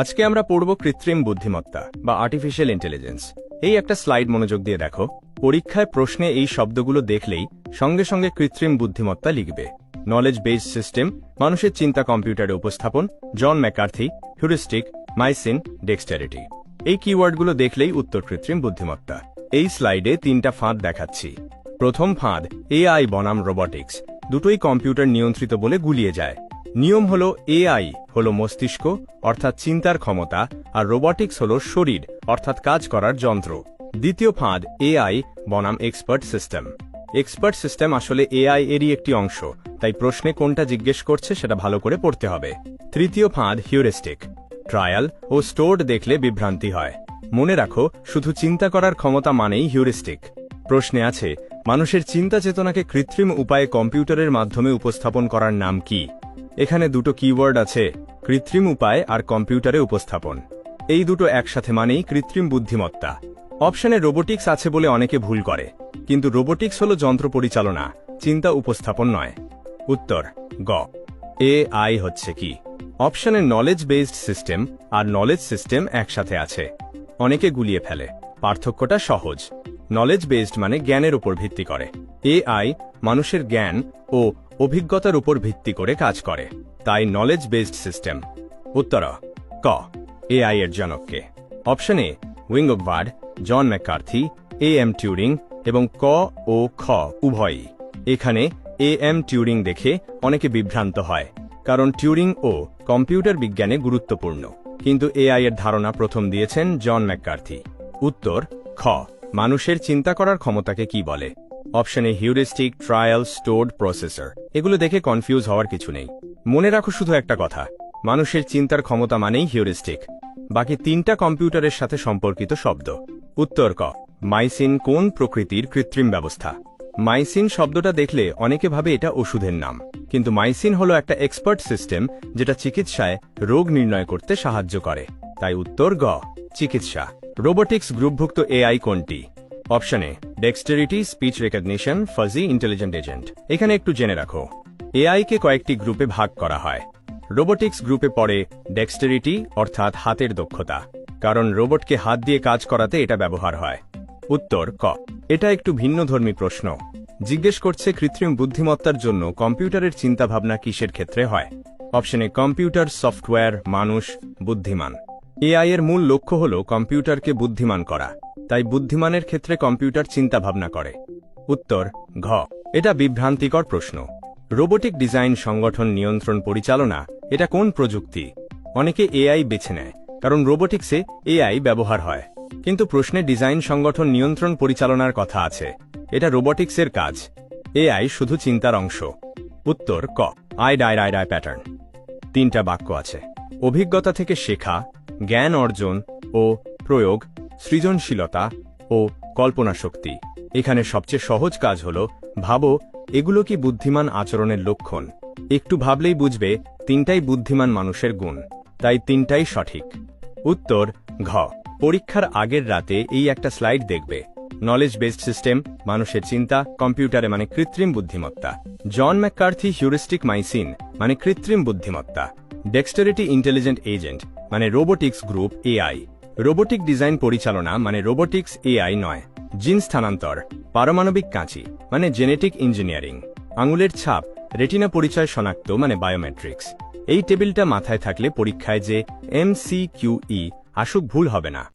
আজকে আমরা পড়ব কৃত্রিম বুদ্ধিমত্তা বা আর্টিফিশিয়াল ইন্টেলিজেন্স। এই একটা স্লাইড মনোযোগ দিয়ে দেখো। পরীক্ষায় প্রশ্নে এই শব্দগুলো দেখলেই সঙ্গে সঙ্গে কৃত্রিম বুদ্ধিমত্তা লিখবে। নলেজ বেসড সিস্টেম, মানুষের চিন্তা কম্পিউটারে উপস্থাপন, জন ম্যাকার্থি, হিউরিস্টিক, মাইসিন, ডেক্সটারিটি। এই কিওয়ার্ডগুলো দেখলেই উত্তর কৃত্রিম বুদ্ধিমত্তা। এই স্লাইডে তিনটা ফাঁদ দেখাচ্ছি। প্রথম ফাঁদ এআই বনাম রোবটিক্স, দুটোই কম্পিউটার নিয়ন্ত্রিত বলে গুলিয়ে যায়। নিয়ম হল এআই হলো মস্তিষ্ক অর্থাৎ চিন্তার ক্ষমতা, আর রোবটিক্স হলো শরীর অর্থাৎ কাজ করার যন্ত্র। দ্বিতীয় ফাঁদ এআই বনাম এক্সপার্ট সিস্টেম। এক্সপার্ট সিস্টেম আসলে এআই এরই একটি অংশ, তাই প্রশ্নে কোনটা জিজ্ঞেস করছে সেটা ভালো করে পড়তে হবে। তৃতীয় ফাঁদ হিউরিস্টিক। ট্রায়াল ও স্টোর্ড দেখলে বিভ্রান্তি হয়। মনে রাখো, শুধু চিন্তা করার ক্ষমতা মানেই হিউরিস্টিক। প্রশ্নে আছে, মানুষের চিন্তা চেতনাকে কৃত্রিম উপায়ে কম্পিউটারের মাধ্যমে উপস্থাপন করার নাম কি? এখানে দুটো কিওয়ার্ড আছে, কৃত্রিম উপায় আর কম্পিউটারে উপস্থাপন। এই দুটো একসাথে মানেই কৃত্রিম বুদ্ধিমত্তা। অপশনে রোবোটিক্স আছে বলে অনেকে ভুল করে, কিন্তু রোবোটিক্স হলো যন্ত্র পরিচালনা, চিন্তা উপস্থাপন নয়। উত্তর গ। এআই হচ্ছে কি? অপশনে নলেজ বেসড সিস্টেম আর নলেজ সিস্টেম একসাথে আছে। অনেকে গুলিয়ে ফেলে। পার্থক্যটা সহজ। নলেজ বেসড মানে জ্ঞানের উপর ভিত্তি করে। এআই মানুষের জ্ঞান ও অভিজ্ঞতার উপর ভিত্তি করে কাজ করে, তাই নলেজ বেসড সিস্টেম। উত্তর ক। এআই এর জনককে? অপশন এ উইঙ্গবার্ড, জন ম্যাকার্থি, এম টিউরিং এবং ক ও খ উভয়ই। এখানে এম টিউরিং দেখে অনেকে বিভ্রান্ত হয়, কারণ টিউরিং ও কম্পিউটার বিজ্ঞানে গুরুত্বপূর্ণ, কিন্তু এআই এর ধারণা প্রথম দিয়েছেন জন ম্যাকার্থি। উত্তর খ। মানুষের চিন্তা করার ক্ষমতাকে কি বলে? অপশনে হিউরিস্টিক, ট্রায়াল, স্টোর্ড, প্রসেসর। এগুলো দেখে কনফিউজ হওয়ার কিছু নেই। মনে রাখো শুধু একটা কথা, মানুষের চিন্তার ক্ষমতা মানেই হিউরিস্টিক। বাকি তিনটা কম্পিউটারের সাথে সম্পর্কিত শব্দ। উত্তর ক। মাইসিন কোন প্রকৃতির কৃত্রিম ব্যবস্থা? মাইসিন শব্দটা দেখলে অনেকে ভাবে এটা ওষুধের নাম, কিন্তু মাইসিন হলো একটা এক্সপার্ট সিস্টেম যেটা চিকিৎসায় রোগ নির্ণয় করতে সাহায্য করে, তাই উত্তর গ। চিকিৎসা। রোবোটিক্স গ্রুপভুক্ত এআই কোনটি? অপশনে dexterity, speech recognition, fuzzy intelligent agent. এখানে একটু জেনে রাখো, এআই কে কয়েকটি গ্রুপে ভাগ করা হয়। রোবোটিক্স গ্রুপে পড়ে ডেক্সটারিটি অর্থাৎ হাতের দক্ষতা, কারণ রোবটকে হাত দিয়ে কাজ করাতে এটা ব্যবহার হয়। উত্তর ক। এটা একটু ভিন্নধর্মী প্রশ্ন। জিজ্ঞেস করছে কৃত্রিম বুদ্ধিমত্তার জন্য কম্পিউটারের চিন্তাভাবনা কিসের ক্ষেত্রে হয়? অপশনে কম্পিউটার, সফটওয়্যার, মানুষ, বুদ্ধিমান। এআই এর মূল লক্ষ্য হল কম্পিউটারকে বুদ্ধিমান করা, তাই বুদ্ধিমানের ক্ষেত্রে কম্পিউটার চিন্তাভাবনা করে। উত্তর ঘ। এটা বিভ্রান্তিকর প্রশ্ন। রোবোটিক ডিজাইন, সংগঠন, নিয়ন্ত্রণ, পরিচালনা, এটা কোন প্রযুক্তি? অনেকে এআই বেছে নেয় কারণ রোবোটিক্সে এআই ব্যবহার হয়, কিন্তু প্রশ্নে ডিজাইন, সংগঠন, নিয়ন্ত্রণ, পরিচালনার কথা আছে। এটা রোবোটিক্সের কাজ। এআই শুধু চিন্তার অংশ। উত্তর ক। I pattern. তিনটা বাক্য আছে, অভিজ্ঞতা থেকে শেখা, জ্ঞান অর্জন ও প্রয়োগ, সৃজনশীলতা ও কল্পনা শক্তি। এখানে সবচেয়ে সহজ কাজ হল ভাবো, এগুলো কি বুদ্ধিমান আচরণের লক্ষণ? একটু ভাবলেই বুঝবে তিনটাই বুদ্ধিমান মানুষের গুণ, তাই তিনটাই সঠিক। উত্তর ঘ। পরীক্ষার আগের রাতে এই একটা স্লাইড দেখবে। নলেজ বেসড সিস্টেম, মানুষের চিন্তা, কম্পিউটারে মানে কৃত্রিম বুদ্ধিমত্তা। জন ম্যাকার্থি, হিউরিস্টিক, মাইসিন মানে কৃত্রিম বুদ্ধিমত্তা। ডেক্সটারিটি, ইন্টেলিজেন্ট এজেন্ট মানে robotics group AI. Robotic design, পরিচালনা মানে রোবোটিক্স এআই নয়। জিন স্থানান্তর, পারমাণবিক কাঁচি মানে জেনেটিক ইঞ্জিনিয়ারিং। আঙুলের ছাপ, রেটিনা পরিচয় শনাক্ত মানে বায়োমেট্রিক্স। এই টেবিলটা মাথায় থাকলে পরীক্ষায় যে MCQE আসুক ভুল হবে না।